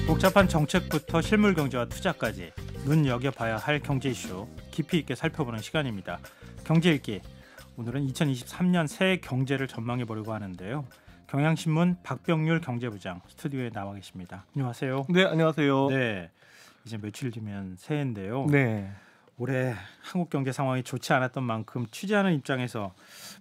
복잡한 정책부터 실물 경제와 투자까지 눈여겨봐야 할 경제 이슈 깊이 있게 살펴보는 시간입니다. 경제 읽기. 오늘은 2023년 새해 경제를 전망해보려고 하는데요. 경향신문 박병률 경제부장 스튜디오에 나와 계십니다. 안녕하세요. 네, 안녕하세요. 네, 이제 며칠 뒤면 새해인데요. 네. 올해 한국 경제 상황이 좋지 않았던 만큼 취재하는 입장에서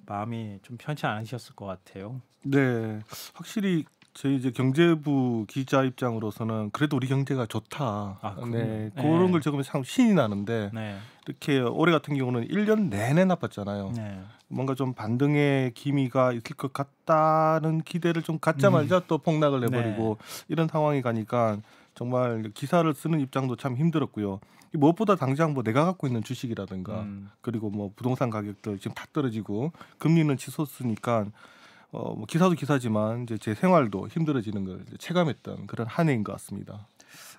마음이 좀 편치 않으셨을 것 같아요. 네, 확실히 저희 이제 경제부 기자 입장으로서는 그래도 우리 경제가 좋다. 네, 그런 걸 적으면 참 신이 나는데 네. 이렇게 올해 같은 경우는 1년 내내 나빴잖아요. 네. 뭔가 좀 반등의 기미가 있을 것 같다는 기대를 좀 갖자마자 또 폭락을 해버리고 이런 상황이 가니까 정말 기사를 쓰는 입장도 참 힘들었고요. 무엇보다 당장 뭐 내가 갖고 있는 주식이라든가 그리고 뭐 부동산 가격들 지금 다 떨어지고 금리는 치솟으니까 뭐 기사도 기사지만 이제 제 생활도 힘들어지는 걸 이제 체감했던 그런 한 해인 것 같습니다.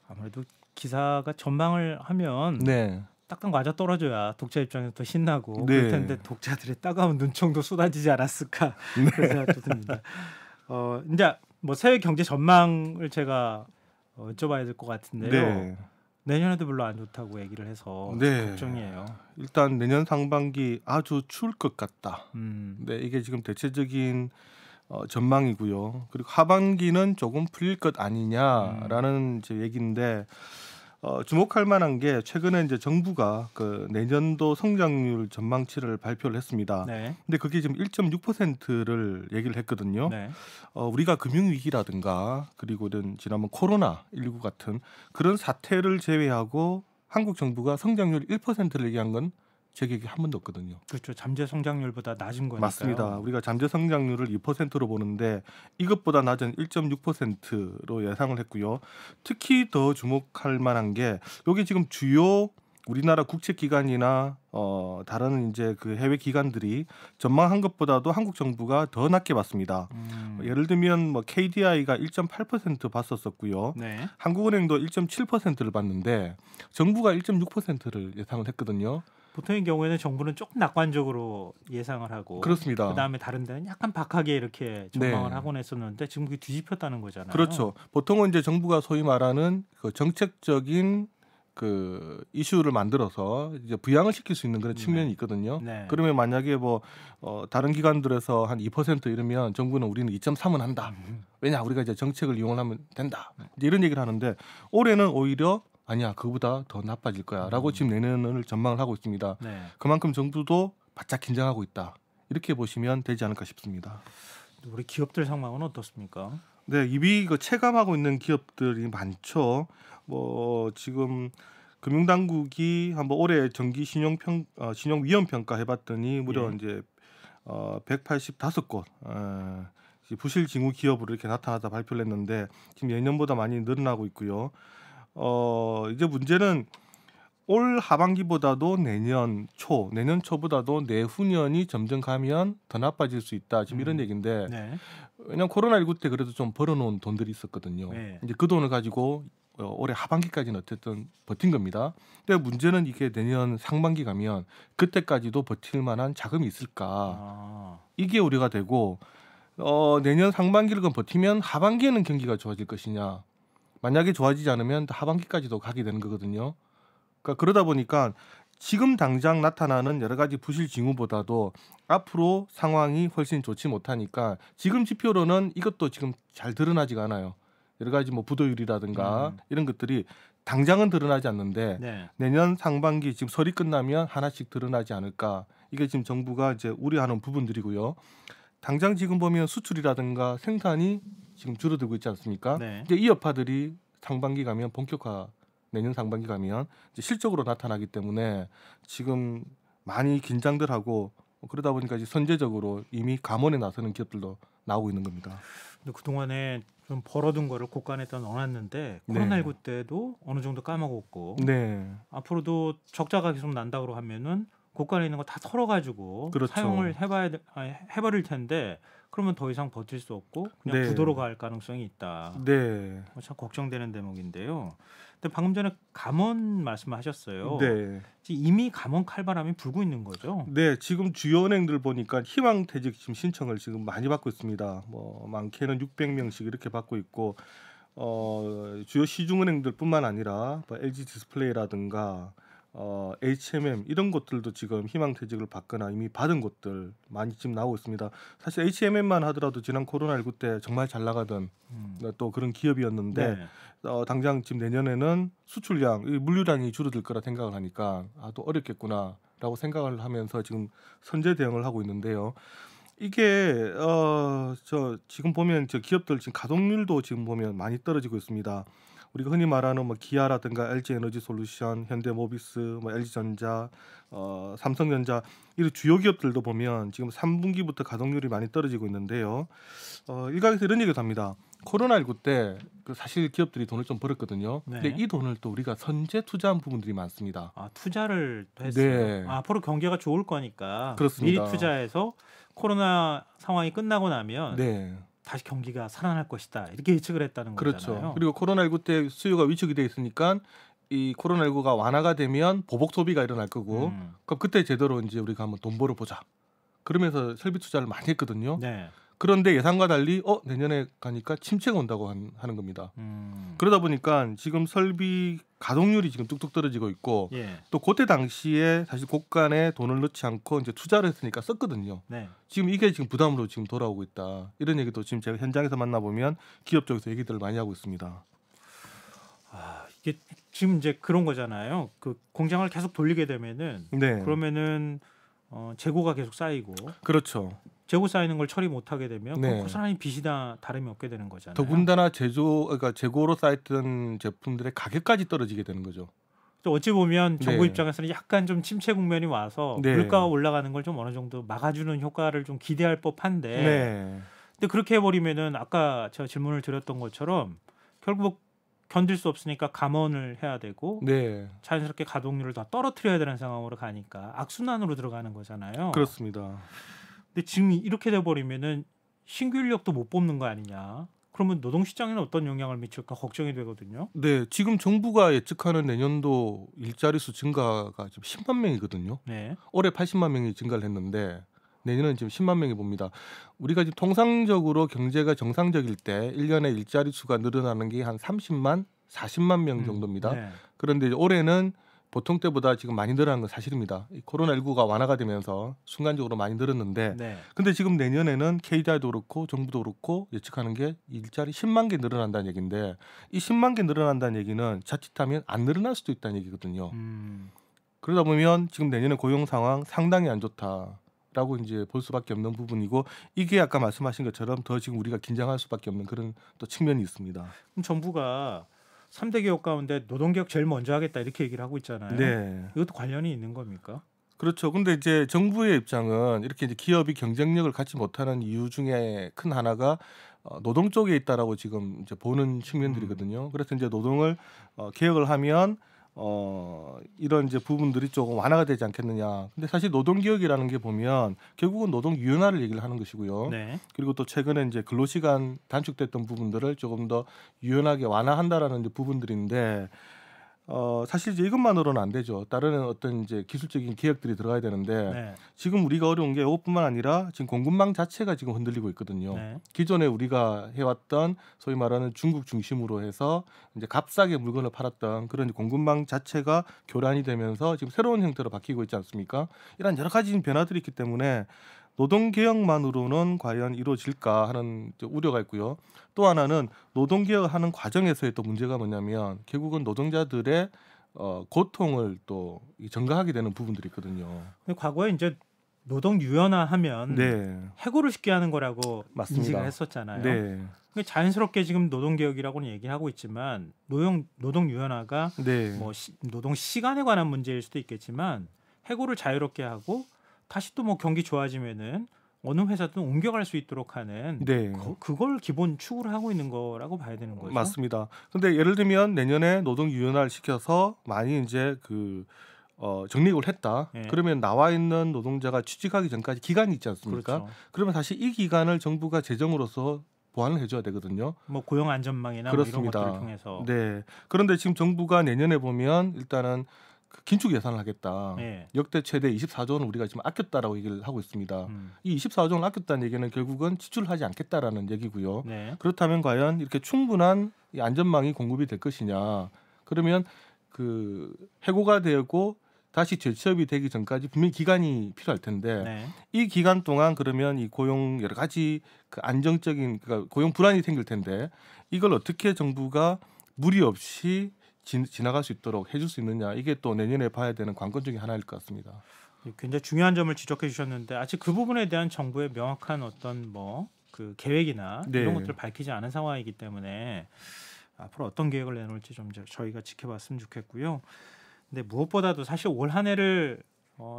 아무래도 기사가 전망을 하면 네. 딱딱 맞아 떨어져야 독자 입장에서 더 신나고 네. 그럴 텐데 독자들의 따가운 눈총도 쏟아지지 않았을까 그런 생각도 듭니다. 이제 뭐 새해 경제 전망을 제가 여쭤봐야 될 것 같은데요. 네. 내년에도 별로 안 좋다고 얘기를 해서 네. 걱정이에요. 일단 내년 상반기 아주 추울 것 같다. 음. 네, 이게 지금 대체적인 전망이고요. 그리고 하반기는 조금 풀릴 것 아니냐라는 이제 얘기인데 주목할 만한 게 최근에 이제 정부가 그 내년도 성장률 전망치를 발표를 했습니다. 네. 근데 그게 지금 1.6%를 얘기를 했거든요. 네. 우리가 금융위기라든가 그리고 지난번 코로나19 같은 그런 사태를 제외하고 한국 정부가 성장률 1%를 얘기한 건 제 기억에 한 번도 없거든요. 그렇죠. 잠재 성장률보다 낮은 거니까요. 맞습니다. 우리가 잠재 성장률을 2%로 보는데 이것보다 낮은 1.6%로 예상을 했고요. 특히 더 주목할 만한 게 여기 지금 주요 우리나라 국책기관이나 다른 이제 그 해외 기관들이 전망한 것보다도 한국 정부가 더 낮게 봤습니다. 예를 들면 뭐 KDI가 1.8% 봤었었고요. 네. 한국은행도 1.7%를 봤는데 정부가 1.6%를 예상을 했거든요. 보통의 경우에는 정부는 조금 낙관적으로 예상을 하고 그렇습니다. 그다음에 다른 데는 약간 박하게 이렇게 전망을 하곤 했었는데 지금 그게 뒤집혔다는 거잖아요. 그렇죠. 보통은 이제 정부가 소위 말하는 그 정책적인 그 이슈를 만들어서 이제 부양을 시킬 수 있는 그런 측면이 있거든요. 네. 그러면 만약에 뭐 다른 기관들에서 한 2% 이러면 정부는 우리는 2.3은 한다. 왜냐 우리가 이제 정책을 이용하면 된다. 이제 이런 얘기를 하는데 올해는 오히려 아니야 그거보다 더 나빠질 거야라고 지금 내년을 전망을 하고 있습니다. 네. 그만큼 정부도 바짝 긴장하고 있다. 이렇게 보시면 되지 않을까 싶습니다. 우리 기업들 상황은 어떻습니까? 네, 이미 체감하고 있는 기업들이 많죠. 뭐 지금 금융당국이 한번 올해 정기 신용 위험 평가 해봤더니 무려 이제 185곳 부실 징후 기업으로 이렇게 나타나다 발표를 했는데 지금 예년보다 많이 늘어나고 있고요. 이제 문제는 올 하반기보다도 내년 초보다도 내후년이 점점 가면 더 나빠질 수 있다. 지금 이런 얘기인데 네. 왜냐하면 코로나19 때 그래도 좀 벌어놓은 돈들이 있었거든요. 네. 이제 그 돈을 가지고 올해 하반기까지는 어쨌든 버틴 겁니다. 근데 문제는 이게 내년 상반기 가면 그때까지도 버틸 만한 자금이 있을까? 이게 우려가 되고 내년 상반기를 버티면 하반기에는 경기가 좋아질 것이냐? 만약에 좋아지지 않으면 하반기까지도 가게 되는 거거든요. 그러니까 그러다 보니까 지금 당장 나타나는 여러 가지 부실 징후보다도 앞으로 상황이 훨씬 좋지 못하니까 지금 지표로는 이것도 지금 잘 드러나지가 않아요. 여러 가지 뭐 부도율이라든가 이런 것들이 당장은 드러나지 않는데 내년 상반기 지금 설이 끝나면 하나씩 드러나지 않을까. 이게 지금 정부가 이제 우려하는 부분들이고요. 당장 지금 보면 수출이라든가 생산이 지금 줄어들고 있지 않습니까? 이제 이 여파들이 상반기 가면 내년 상반기 가면 이제 실적으로 나타나기 때문에 지금 많이 긴장들 하고 그러다 보니까 이제 선제적으로 이미 감원에 나서는 기업들도 나오고 있는 겁니다. 근데 그동안에 좀 벌어둔 거를 고간에다 넣어놨는데 코로나19 때도 어느 정도 까먹었고 앞으로도 적자가 계속 난다고 하면은 고가에 있는 거 다 털어가지고 그렇죠. 사용을 해버릴 텐데 그러면 더 이상 버틸 수 없고 그냥 네. 부도로 갈 가능성이 있다. 네. 참 걱정되는 대목인데요. 근데 방금 전에 감원 말씀하셨어요. 네. 이미 감원 칼바람이 불고 있는 거죠. 네, 지금 주요 은행들 보니까 희망퇴직 지금 신청을 지금 많이 받고 있습니다. 뭐 많게는 600명씩 이렇게 받고 있고, 주요 시중은행들뿐만 아니라 뭐 LG 디스플레이라든가 H&M 이런 곳들도 지금 희망퇴직을 받거나 이미 받은 곳들 많이 지금 나오고 있습니다. 사실 H&M만 하더라도 지난 코로나19 때 정말 잘 나가던 또 그런 기업이었는데 네. 당장 지금 내년에는 수출량, 이 물류량이 줄어들 거라 생각을 하니까 또 어렵겠구나라고 생각을 하면서 지금 선제 대응을 하고 있는데요. 이게 저 지금 보면 저 기업들 지금 가동률도 지금 보면 많이 떨어지고 있습니다. 우리가 흔히 말하는 뭐 기아라든가 LG에너지솔루션, 현대모비스, 뭐 LG전자, 삼성전자 이런 주요 기업들도 보면 지금 3분기부터 가동률이 많이 떨어지고 있는데요. 일각에서 이런 얘기도 합니다. 코로나19 때 그 사실 기업들이 돈을 좀 벌었거든요. 네. 근데 이 돈을 또 우리가 선제 투자한 부분들이 많습니다. 투자를 했어요. 네. 앞으로 경제가 좋을 거니까 그렇습니다. 미리 투자해서 코로나 상황이 끝나고 나면 네. 다시 경기가 살아날 것이다. 이렇게 예측을 했다는 그렇죠. 거잖아요. 그리고 코로나19 때 수요가 위축이 돼 있으니까 이 코로나19가 완화가 되면 보복 소비가 일어날 거고 그럼 그때 제대로 이제 우리가 한번 돈 벌어 보자. 그러면서 설비 투자를 많이 했거든요. 네. 그런데 예상과 달리 내년에 가니까 침체가 온다고 하는 겁니다. 그러다 보니까 지금 설비 가동률이 지금 뚝뚝 떨어지고 있고 예. 또 그때 당시에 사실 곳간에 돈을 넣지 않고 이제 투자를 했으니까 썼거든요. 네. 지금 이게 지금 부담으로 지금 돌아오고 있다. 이런 얘기도 지금 제가 현장에서 만나보면 기업 쪽에서 얘기들을 많이 하고 있습니다. 이게 지금 이제 그런 거잖아요. 그 공장을 계속 돌리게 되면은 네. 그러면은 재고가 계속 쌓이고 그렇죠. 재고 쌓이는 걸 처리 못하게 되면 네. 고스란히 빚이 다 다름이 없게 되는 거잖아요. 더군다나 그러니까 재고로 쌓였던 제품들의 가격까지 떨어지게 되는 거죠. 어찌 보면 정부 네. 입장에서는 약간 좀 침체 국면이 와서 네. 물가가 올라가는 걸 좀 어느 정도 막아주는 효과를 좀 기대할 법한데 네. 근데 그렇게 해버리면은 아까 제가 질문을 드렸던 것처럼 결국 견딜 수 없으니까 감원을 해야 되고 네. 자연스럽게 가동률을 더 떨어뜨려야 되는 상황으로 가니까 악순환으로 들어가는 거잖아요. 그렇습니다. 근데 지금 이렇게 돼버리면은 신규 인력도 못 뽑는 거 아니냐? 그러면 노동시장에는 어떤 영향을 미칠까 걱정이 되거든요. 네, 지금 정부가 예측하는 내년도 일자리 수 증가가 지금 10만 명이거든요. 네. 올해 80만 명이 증가를 했는데 내년은 지금 10만 명이 봅니다. 우리가 지금 통상적으로 경제가 정상적일 때 1년에 일자리 수가 늘어나는 게 한 30만, 40만 명 정도입니다. 네. 그런데 올해는 보통 때보다 지금 많이 늘어난 건 사실입니다. 이 코로나19가 완화가 되면서 순간적으로 많이 늘었는데 네. 근데 지금 내년에는 KDI도 그렇고 정부도 그렇고 예측하는 게 일자리 10만 개 늘어난다는 얘기인데 이 10만 개 늘어난다는 얘기는 자칫하면 안 늘어날 수도 있다는 얘기거든요. 그러다 보면 지금 내년에 고용 상황 상당히 안 좋다라고 이제 볼 수밖에 없는 부분이고 이게 아까 말씀하신 것처럼 더 지금 우리가 긴장할 수밖에 없는 그런 또 측면이 있습니다. 그럼 정부가 3대 개혁 가운데 노동개혁 제일 먼저 하겠다 이렇게 얘기를 하고 있잖아요. 네. 이것도 관련이 있는 겁니까? 그렇죠. 근데 이제 정부의 입장은 이렇게 이제 기업이 경쟁력을 갖지 못하는 이유 중에 큰 하나가 노동 쪽에 있다라고 지금 이제 보는 측면들이거든요. 그래서 이제 노동을 개혁을 하면 이런 이제 부분들이 조금 완화가 되지 않겠느냐. 근데 사실 노동 개혁이라는 게 보면 결국은 노동 유연화를 얘기를 하는 것이고요. 네. 그리고 또 최근에 이제 근로시간 단축됐던 부분들을 조금 더 유연하게 완화한다라는 이제 부분들인데 사실 이제 이것만으로는 안 되죠. 다른 어떤 이제 기술적인 개혁들이 들어가야 되는데 네. 지금 우리가 어려운 게 이것뿐만 아니라 지금 공급망 자체가 지금 흔들리고 있거든요. 네. 기존에 우리가 해왔던 소위 말하는 중국 중심으로 해서 이제 값싸게 물건을 팔았던 그런 공급망 자체가 교란이 되면서 지금 새로운 형태로 바뀌고 있지 않습니까? 이런 여러 가지 변화들이 있기 때문에 노동 개혁만으로는 과연 이루어질까 하는 우려가 있고요. 또 하나는 노동 개혁하는 과정에서의 또 문제가 뭐냐면 결국은 노동자들의 고통을 또 전가하게 되는 부분들이 있거든요. 근데 과거에 이제 노동 유연화하면 네, 해고를 쉽게 하는 거라고 맞습니다. 인식을 했었잖아요. 네, 근데 자연스럽게 지금 노동 개혁이라고는 얘기하고 있지만 노동 유연화가 네, 뭐 노동 시간에 관한 문제일 수도 있겠지만 해고를 자유롭게 하고 다시 또 뭐 경기 좋아지면은 어느 회사든 옮겨갈 수 있도록 하는 네. 그걸 기본 추구를 하고 있는 거라고 봐야 되는 거죠. 맞습니다. 근데 예를 들면 내년에 노동 유연화를 시켜서 많이 이제 그 정리해고를 했다. 예. 그러면 나와 있는 노동자가 취직하기 전까지 기간이 있지 않습니까? 그렇죠. 그러면 사실 이 기간을 정부가 재정으로서 보완을 해줘야 되거든요. 뭐 고용 안전망이나 뭐 이런 그렇습니다. 것들을 통해서. 네. 그런데 지금 정부가 내년에 보면 일단은 그 긴축 예산을 하겠다. 예. 역대 최대 24조 원을 우리가 지금 아꼈다라고 얘기를 하고 있습니다. 이 24조 원을 아꼈다는 얘기는 결국은 지출하지 않겠다라는 얘기고요. 네. 그렇다면 과연 이렇게 충분한 이 안전망이 공급이 될 것이냐? 그러면 그 해고가 되고 다시 재취업이 되기 전까지 분명히 기간이 필요할 텐데 네. 이 기간 동안 그러면 이 고용 여러 가지 그 안정적인 그러니까 고용 불안이 생길 텐데 이걸 어떻게 정부가 무리 없이 지나갈 수 있도록 해줄 수 있느냐 이게 또 내년에 봐야 되는 관건 중에 하나일 것 같습니다. 굉장히 중요한 점을 지적해 주셨는데 아직 그 부분에 대한 정부의 명확한 어떤 뭐 그 계획이나 네. 이런 것들을 밝히지 않은 상황이기 때문에 앞으로 어떤 계획을 내놓을지 좀 저희가 지켜봤으면 좋겠고요. 근데 무엇보다도 사실 올 한 해를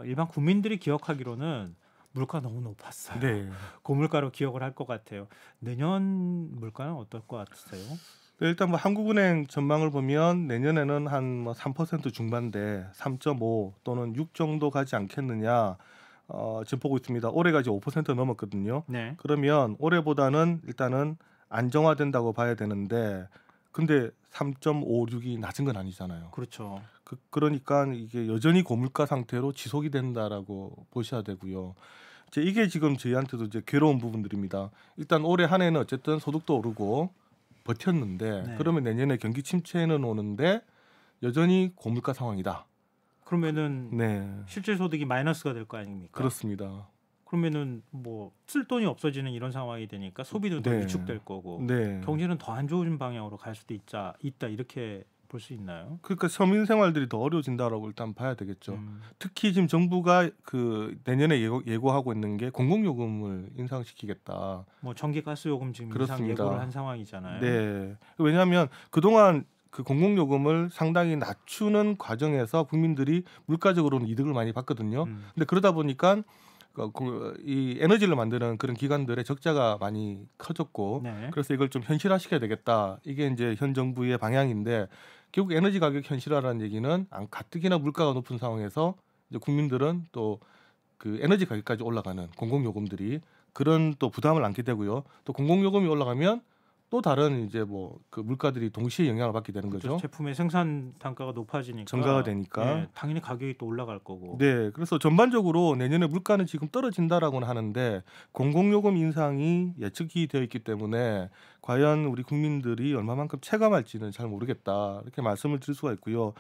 일반 국민들이 기억하기로는 물가 너무 높았어요. 네. 고물가로 기억을 할 것 같아요. 내년 물가는 어떨 것 같으세요? 일단 뭐 한국은행 전망을 보면 내년에는 한 뭐 3% 중반대 3.5 또는 6 정도 가지 않겠느냐 지금 보고 있습니다. 올해가 이제 5% 넘었거든요. 네. 그러면 올해보다는 일단은 안정화된다고 봐야 되는데 근데 3.56이 낮은 건 아니잖아요. 그렇죠. 그러니까 이게 여전히 고물가 상태로 지속이 된다라고 보셔야 되고요. 이게 지금 저희한테도 이제 괴로운 부분들입니다. 일단 올해 한 해는 어쨌든 소득도 오르고 버텼는데 네. 그러면 내년에 경기 침체는 오는데 여전히 고물가 상황이다. 그러면은 네, 실질 소득이 마이너스가 될 거 아닙니까? 그렇습니다. 그러면은 뭐 쓸 돈이 없어지는 이런 상황이 되니까 소비도 더 네. 위축될 거고 네. 경제는 더 안 좋은 방향으로 갈 수도 있다 이렇게 볼 수 있나요? 그러니까 서민 생활들이 더 어려워진다라고 일단 봐야 되겠죠. 특히 지금 정부가 그 내년에 예고하고 있는 게 공공요금을 인상시키겠다. 뭐 전기 가스 요금 지금 인상 그렇습니다. 예고를 한 상황이잖아요. 네. 왜냐하면 그동안 그 공공요금을 상당히 낮추는 과정에서 국민들이 물가적으로는 이득을 많이 봤거든요. 근데 그러다 보니까 이 에너지를 만드는 그런 기관들의 적자가 많이 커졌고 네. 그래서 이걸 좀 현실화시켜야 되겠다. 이게 이제 현 정부의 방향인데 결국 에너지 가격 현실화라는 얘기는 가뜩이나 물가가 높은 상황에서 이제 국민들은 또 그 에너지 가격까지 올라가는 공공요금들이 그런 또 부담을 안게 되고요. 또 공공요금이 올라가면 또 다른 이제 뭐 그 물가들이 동시에 영향을 받게 되는 거죠. 제품의 생산 단가가 높아지니까 증가가 되니까 네, 당연히 가격이 또 올라갈 거고. 네, 그래서 전반적으로 내년에 물가는 지금 떨어진다라고는 하는데 공공요금 인상이 예측이 되어 있기 때문에 과연 우리 국민들이 얼마만큼 체감할지는 잘 모르겠다 이렇게 말씀을 드릴 수가 있고요.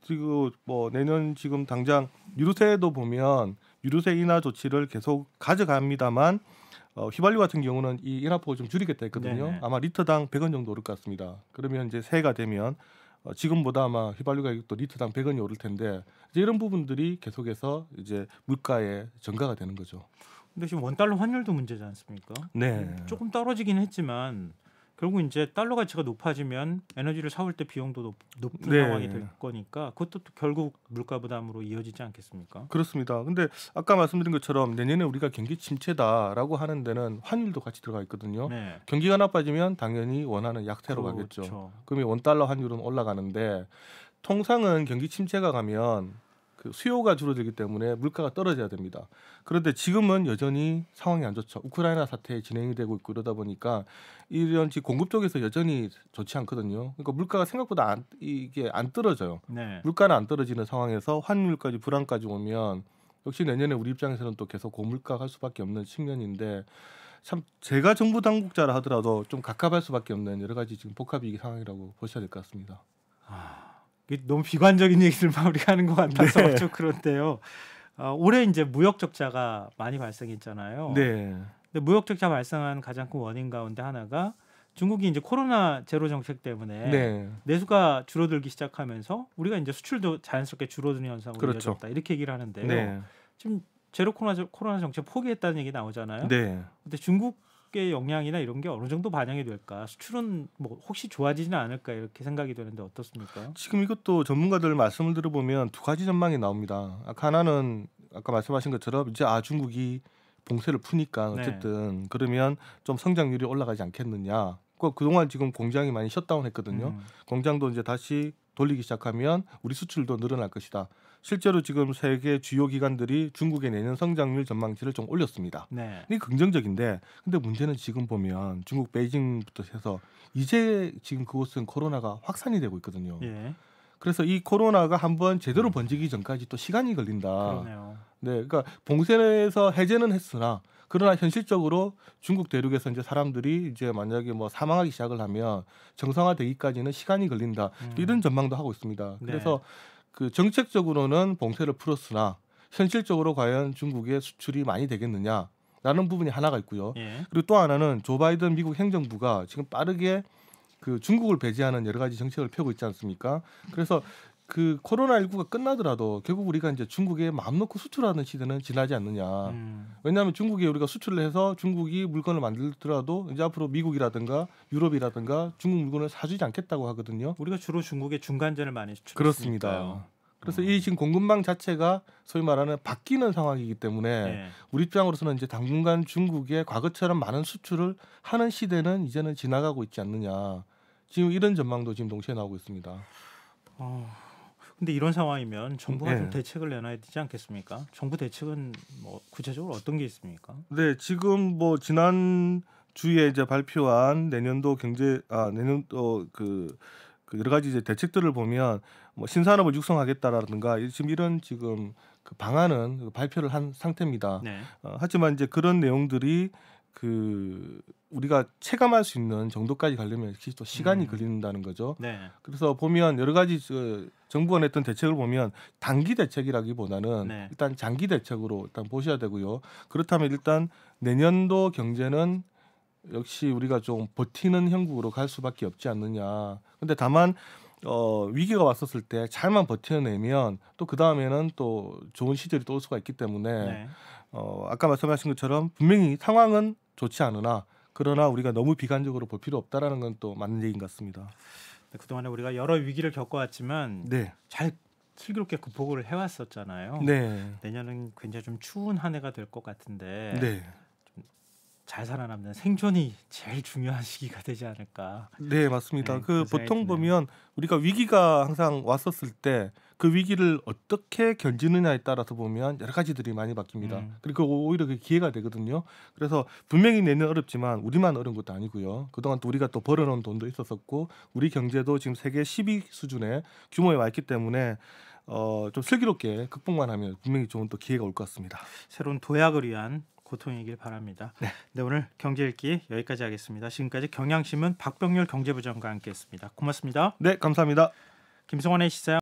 그리고 뭐 내년 지금 당장 유류세도 보면 유류세 인하 조치를 계속 가져갑니다만 휘발유 같은 경우는 이 인하폭을 좀 줄이겠다 했거든요. 네네. 아마 리터당 100원 정도 오를 것 같습니다. 그러면 이제 새해가 되면 지금보다 아마 휘발유 가격도 리터당 100원이 오를 텐데 이제 이런 부분들이 계속해서 이제 물가에 전가가 되는 거죠. 근데 지금 원달러 환율도 문제지 않습니까? 네. 조금 떨어지긴 했지만 결국 이제 달러 가치가 높아지면 에너지를 사올 때 비용도 높은 네. 상황이 될 거니까 그것도 또 결국 물가 부담으로 이어지지 않겠습니까? 그렇습니다. 근데 아까 말씀드린 것처럼 내년에 우리가 경기 침체다라고 하는 데는 환율도 같이 들어가 있거든요. 네. 경기가 나빠지면 당연히 원화는 약세로 가겠죠. 그렇죠. 그러면 원달러 환율은 올라가는데 통상은 경기 침체가 가면 그 수요가 줄어들기 때문에 물가가 떨어져야 됩니다. 그런데 지금은 여전히 상황이 안 좋죠. 우크라이나 사태 진행이 되고 있고 이러다 보니까 이런 공급 쪽에서 여전히 좋지 않거든요. 그러니까 물가가 생각보다 이게 안 떨어져요. 네. 물가는 안 떨어지는 상황에서 환율까지 불안까지 오면 역시 내년에 우리 입장에서는 또 계속 고물가 갈 수밖에 없는 측면인데 참 제가 정부 당국자라 하더라도 좀 갑갑할 수밖에 없는 여러 가지 지금 복합위기 상황이라고 보셔야 될 것 같습니다. 이게 너무 비관적인 얘기들만 우리가 하는 것 같아서 네. 좀 그런데요. 올해 이제 무역 적자가 많이 발생했잖아요. 네. 근데 무역 적자 발생한 가장 큰 원인 가운데 하나가 중국이 이제 코로나 제로 정책 때문에 네. 내수가 줄어들기 시작하면서 우리가 이제 수출도 자연스럽게 줄어드는 현상으로 그렇죠. 이어졌다 이렇게 얘기를 하는데요. 네. 지금 제로 코로나 정책 포기했다는 얘기 나오잖아요. 네. 근데 중국의 영향이나 이런 게 어느 정도 반영이 될까? 수출은 뭐 혹시 좋아지지는 않을까 이렇게 생각이 되는데 어떻습니까? 지금 이것도 전문가들 말씀을 들어보면 두 가지 전망이 나옵니다. 하나는 아까 말씀하신 것처럼 이제 중국이 봉쇄를 푸니까 어쨌든 그러면 좀 성장률이 올라가지 않겠느냐. 그동안 지금 공장이 많이 셧다운했거든요. 공장도 이제 다시 돌리기 시작하면 우리 수출도 늘어날 것이다. 실제로 지금 세계 주요 기관들이 중국의 내년 성장률 전망치를 좀 올렸습니다. 네. 이게 긍정적인데, 근데 문제는 지금 보면 중국 베이징부터 해서 이제 지금 그곳은 코로나가 확산이 되고 있거든요. 예. 그래서 이 코로나가 한번 제대로 번지기 전까지 또 시간이 걸린다. 그러네요. 네, 그러니까 봉쇄에서 해제는 했으나 그러나 현실적으로 중국 대륙에서 이제 사람들이 이제 만약에 뭐 사망하기 시작을 하면 정상화되기까지는 시간이 걸린다. 이런 전망도 하고 있습니다. 네. 그래서 그 정책적으로는 봉쇄를 풀었으나 현실적으로 과연 중국의 수출이 많이 되겠느냐라는 부분이 하나가 있고요. 예. 그리고 또 하나는 조 바이든 미국 행정부가 지금 빠르게 그 중국을 배제하는 여러 가지 정책을 펴고 있지 않습니까? 그래서 그 코로나19가 끝나더라도 결국 우리가 이제 중국에 마음 놓고 수출하는 시대는 지나지 않느냐. 왜냐하면 중국에 우리가 수출을 해서 중국이 물건을 만들더라도 이제 앞으로 미국이라든가 유럽이라든가 중국 물건을 사주지 않겠다고 하거든요. 우리가 주로 중국에 중간재를 많이 수출했으니까요. 그렇습니다. 그래서 이 지금 공급망 자체가 소위 말하는 바뀌는 상황이기 때문에 예. 우리 입장으로서는 이제 당분간 중국에 과거처럼 많은 수출을 하는 시대는 이제는 지나가고 있지 않느냐. 지금 이런 전망도 지금 동시에 나오고 있습니다. 근데 이런 상황이면 정부가 네. 좀 대책을 내놔야 되지 않겠습니까? 정부 대책은 뭐 구체적으로 어떤 게 있습니까? 네, 지금 뭐 지난 주에 이제 발표한 내년도 경제 내년도 그 여러 가지 이제 대책들을 보면 뭐 신산업을 육성하겠다라든가 지금 이런 지금 그 방안은 발표를 한 상태입니다. 네. 하지만 이제 그런 내용들이 그 우리가 체감할 수 있는 정도까지 가려면 역시 또 시간이 걸린다는 거죠. 네. 그래서 보면 여러 가지 정부가 냈던 대책을 보면 단기 대책이라기보다는 네. 일단 장기 대책으로 일단 보셔야 되고요. 그렇다면 일단 내년도 경제는 역시 우리가 좀 버티는 형국으로 갈 수밖에 없지 않느냐. 근데 다만 위기가 왔었을 때 잘만 버텨내면 또 그 다음에는 또 좋은 시절이 또 올 수가 있기 때문에 네. 아까 말씀하신 것처럼 분명히 상황은 좋지 않으나 그러나 우리가 너무 비관적으로 볼 필요 없다라는 건 또 맞는 얘기인 것 같습니다. 그동안에 우리가 여러 위기를 겪어왔지만 네, 잘 슬기롭게 극복을 해왔었잖아요. 네, 내년은 굉장히 좀 추운 한 해가 될 것 같은데 네. 잘 살아남는 생존이 제일 중요한 시기가 되지 않을까. 네, 맞습니다. 네, 그 그런 생각이 보통 드네요. 보면 우리가 위기가 항상 왔었을 때 그 위기를 어떻게 견디느냐에 따라서 보면 여러 가지들이 많이 바뀝니다. 그리고 오히려 그 기회가 되거든요. 그래서 분명히 내년 어렵지만 우리만 어려운 것도 아니고요. 그동안 또 우리가 또 벌어놓은 돈도 있었었고 우리 경제도 지금 세계 10위 수준의 규모에 와 있기 때문에 좀 슬기롭게 극복만 하면 분명히 좋은 또 기회가 올 것 같습니다. 새로운 도약을 위한 고통이길 바랍니다. 네, 오늘 경제 읽기 여기까지 하겠습니다. 지금까지 경향신문 박병렬 경제부장과 함께했습니다. 고맙습니다. 네, 감사합니다. 김성환의 시사양